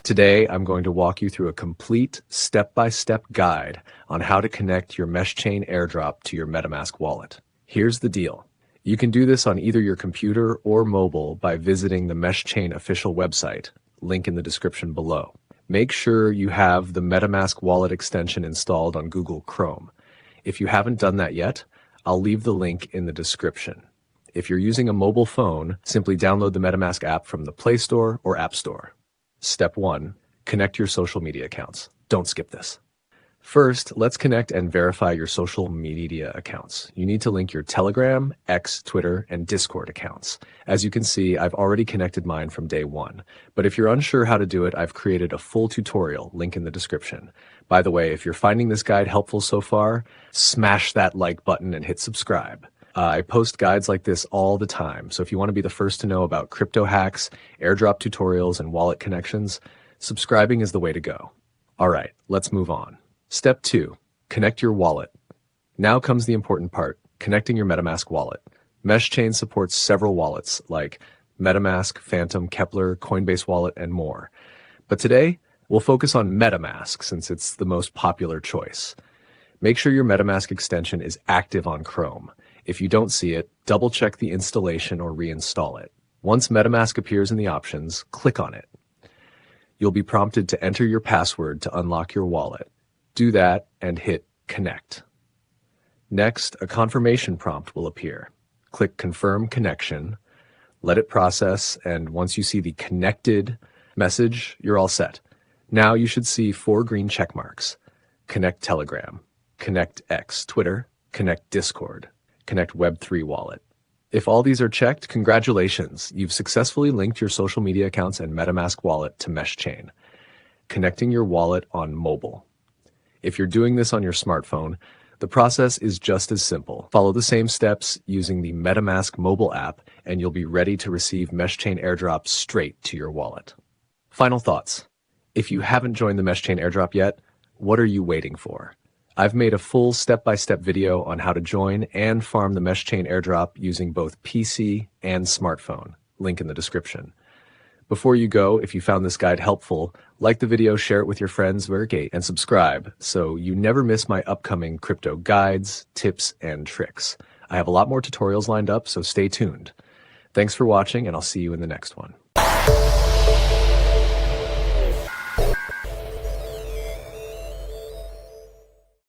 Today, I'm going to walk you through a complete step-by-step guide on how to connect your MeshChain airdrop to your MetaMask wallet. Here's the deal. You can do this on either your computer or mobile by visiting the MeshChain official website, link in the description below. Make sure you have the MetaMask wallet extension installed on Google Chrome. If you haven't done that yet, I'll leave the link in the description. If you're using a mobile phone, simply download the MetaMask app from the Play Store or App Store. Step 1. Connect your social media accounts. Don't skip this. First, let's connect and verify your social media accounts. You need to link your Telegram, X, Twitter, and Discord accounts. As you can see, I've already connected mine from day one. But if you're unsure how to do it, I've created a full tutorial, link in the description. By the way, if you're finding this guide helpful so far, smash that like button and hit subscribe. I post guides like this all the time, so if you want to be the first to know about crypto hacks, airdrop tutorials, and wallet connections, subscribing is the way to go. All right, let's move on. Step 2. Connect your wallet. Now comes the important part, connecting your MetaMask wallet. MeshChain supports several wallets like MetaMask, Phantom, Keplr, Coinbase Wallet, and more. But today, we'll focus on MetaMask since it's the most popular choice. Make sure your MetaMask extension is active on Chrome. If you don't see it, double-check the installation or reinstall it. Once MetaMask appears in the options, click on it. You'll be prompted to enter your password to unlock your wallet. Do that and hit Connect. Next, a confirmation prompt will appear. Click Confirm Connection, let it process, and once you see the connected message, you're all set. Now you should see 4 green check marks. Connect Telegram, Connect X, Twitter, Connect Discord, Connect Web3 Wallet. If all these are checked, congratulations, you've successfully linked your social media accounts and MetaMask wallet to MeshChain, connecting your wallet on mobile. If you're doing this on your smartphone, the process is just as simple. Follow the same steps using the MetaMask mobile app, and you'll be ready to receive MeshChain airdrops straight to your wallet. Final thoughts. If you haven't joined the MeshChain airdrop yet, what are you waiting for? I've made a full step-by-step video on how to join and farm the MeshChain airdrop using both PC and smartphone, link in the description. Before you go, if you found this guide helpful, like the video, share it with your friends, and subscribe so you never miss my upcoming crypto guides, tips, and tricks. I have a lot more tutorials lined up, so stay tuned. Thanks for watching, and I'll see you in the next one.